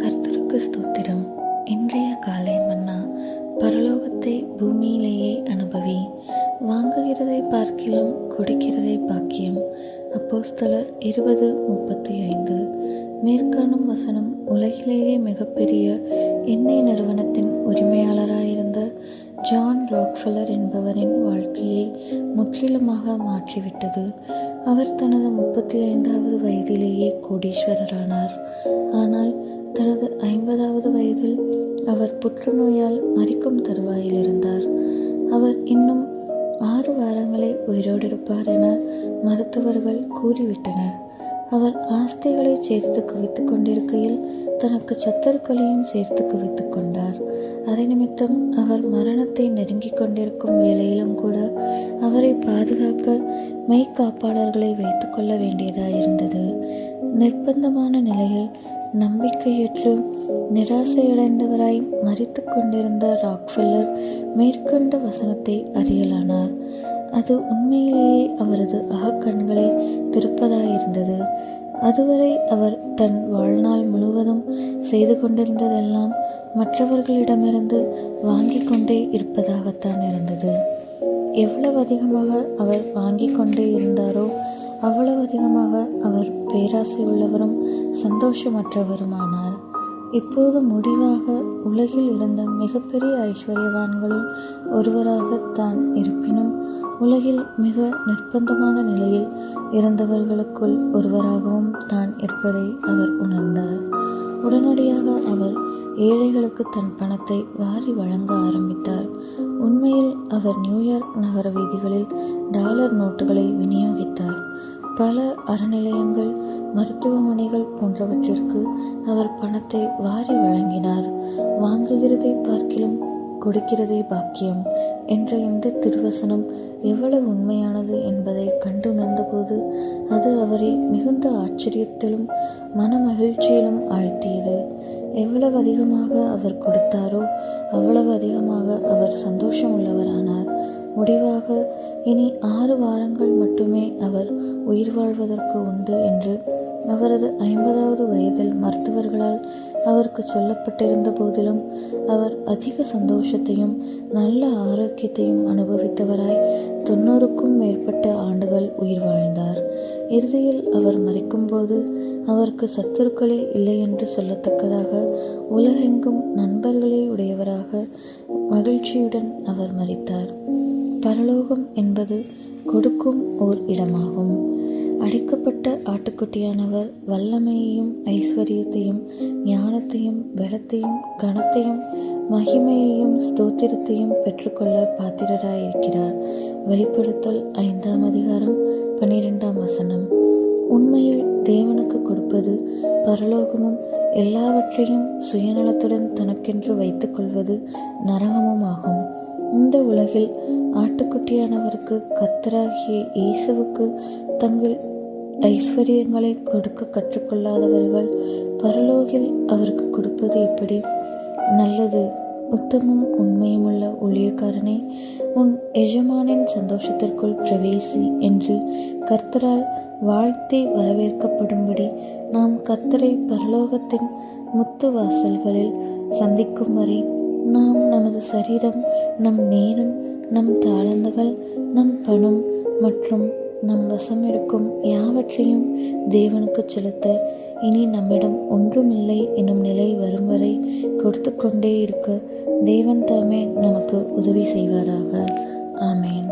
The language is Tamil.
கர்த்தருக்கு ஸ்தோத்திரம். இன்றைய காலை மன்னா. பரலோகத்தை பூமியிலேயே அனுபவி. வாங்குகிறதை பார்க்கிலும் கொடுக்கிறதை பாக்கியம். அப்போஸ்தலர் 20:35. மேற்காணும் வசனம் உலகிலேயே மிகப்பெரிய எண்ணெய் நிறுவனத்தின் உரிமையாளராயிருந்த ஜான் ராக்ஃபெல்லர் என்பவரின் வாழ்க்கையை முற்றிலுமாக மாற்றிவிட்டது. அவர் தனது 35வது வயதிலேயே கோடீஸ்வரரானார். ஆனால் தனது 50வது வயதில் அவர் புற்றுநோயால் மரிக்கும் தருவாயில் இருந்தார். அவர் இன்னும் 6 வாரங்களே உயிரோடு இருப்பார் என மருத்துவர்கள் கூறிவிட்டனர். அவர் ஆஸ்திகளை சேர்த்து குவித்து கொண்டிருக்கையில் தனக்கு சத்துருக்களையும் சேர்த்து குவித்து கொண்டார். அதை நிமித்தம் அவர் மரணத்தை நெருங்கிக் கொண்டிருக்கும் வேளையிலும் கூட அவரை பாதுகாக்க மெய்க்காப்பாளர்களை வைத்து கொள்ள வேண்டியதாயிருந்தது. நிர்பந்தமான நிலையில் நம்பிக்கையற்று நிராசையடைந்தவராய் மரித்து கொண்டிருந்த ராக்ஃபெல்லர் மேற்கண்ட வசனத்தை அறியலானார். அது உண்மையிலேயே அவரது அகக்கண்களை திறப்பதாயிருந்தது. அதுவரை அவர் தன் வாழ்நாள் முழுவதும் செய்து கொண்டிருந்ததெல்லாம் மற்றவர்களிடமிருந்து வாங்கி கொண்டே இருப்பதாகத்தான் இருந்தது. எவ்வளவு அதிகமாக அவர் வாங்கி கொண்டே இருந்தாரோ அவ்வளவு அதிகமாக அவர் பேராசை உள்ளவரும் சந்தோஷமற்றவருமானார். இப்போது முடிவாக உலகில் இருந்த மிகப்பெரிய ஐஸ்வர்யவான்களுள் ஒருவராக தான் இருப்பினும் உலகில் மிக நிர்பந்தமான நிலையில் இருந்தவர்களுக்குள் ஒருவராகவும் தான் இருப்பதை அவர் உணர்ந்தார். உடனடியாக அவர் ஏழைகளுக்கு தன் பணத்தை வாரி வழங்க ஆரம்பித்தார். உண்மையில் அவர் நியூயார்க் நகர வீதிகளில் டாலர் நோட்டுகளை விநியோகித்தார். பல அறநிலையங்கள், மருத்துவமனைகள் போன்றவற்றிற்கு அவர் பணத்தை வாரி வழங்கினார். வாங்குகிறதை பார்க்கிலும் கொடுக்கிறதே பாக்கியம் என்ற இந்த திருவசனம் எவ்வளவு உண்மையானது என்பதை கண்டுணர்ந்தபோது அது அவரை மிகுந்த ஆச்சரியத்திலும் மன மகிழ்ச்சியிலும் ஆழ்த்தியது. எவ்வளவு அதிகமாக அவர் கொடுத்தாரோ அவ்வளவு அதிகமாக அவர் சந்தோஷம் உள்ளவரானார். முடிவாக இனி 6 வாரங்கள் மட்டுமே அவர் உயிர் வாழ்வதற்கு உண்டு என்று அவரது 50வது வயதில் மருத்துவர்களால் அவருக்கு சொல்லப்பட்டிருந்த போதிலும் அவர் அதிக சந்தோஷத்தையும் நல்ல ஆரோக்கியத்தையும் அனுபவித்தவராய் 90க்கும் மேற்பட்ட ஆண்டுகள் உயிர் வாழ்ந்தார். இறுதியில் அவர் மரிக்கும்போது அவருக்கு சத்துருக்களே இல்லை என்று சொல்லத்தக்கதாக உலகெங்கும் நண்பர்களே உடையவராக மகிழ்ச்சியுடன் அவர் மரித்தார். பரலோகம் என்பது கொடுக்கும் ஓர் இடமாகும். அடிக்கப்பட்ட ஆட்டுக்குட்டியானவர் வல்லமையையும் ஐஸ்வர்யத்தையும் ஞானத்தையும் பலத்தையும் கனத்தையும் மகிமையையும் ஸ்தோத்திரத்தையும் பெற்றுக்கொள்ள பாத்திரராயிருக்கிறார். வெளிப்படுத்தல் 5ஆம் அதிகாரம் 12ஆம் வசனம். உண்மையில் தேவனுக்கு கொடுப்பது பரலோகமும் எல்லாவற்றையும் சுயநலத்துடன் தனக்கென்று வைத்துக் கொள்வது நரகமும் ஆகும். இந்த உலகில் ஆட்டுக்குட்டியானவருக்கு கர்த்தராகிய இயேசுவுக்கு தங்கள் ஐஸ்வர்யங்களை கொடுக்க கற்றுக்கொள்ளாதவர்கள் பரலோகில் அவருக்கு கொடுப்பது எப்படி? நல்லது, உத்தமும் உண்மையுமுள்ள ஊழியக்காரனே, உன் எஜமானின் சந்தோஷத்திற்குள் பிரவேசி என்று கர்த்தரால் வாழ்த்தி வரவேற்கப்படும்படி நாம் கர்த்தரை பரலோகத்தின் முத்து வாசல்களில் சந்திக்கும் வரை நாம் நமது சரீரம், நம் நேரம், நம் தாளந்துகள், நம் பணம் மற்றும் நம் வசம் இருக்கும் யாவற்றையும் தேவனுக்கு செலுத்த இனி நம்மிடம் ஒன்றுமில்லை என்னும் நிலை வரும் வரை கொடுத்து கொண்டே இருக்க தேவன் தாமே நமக்கு உதவி செய்வாராக. ஆமேன்.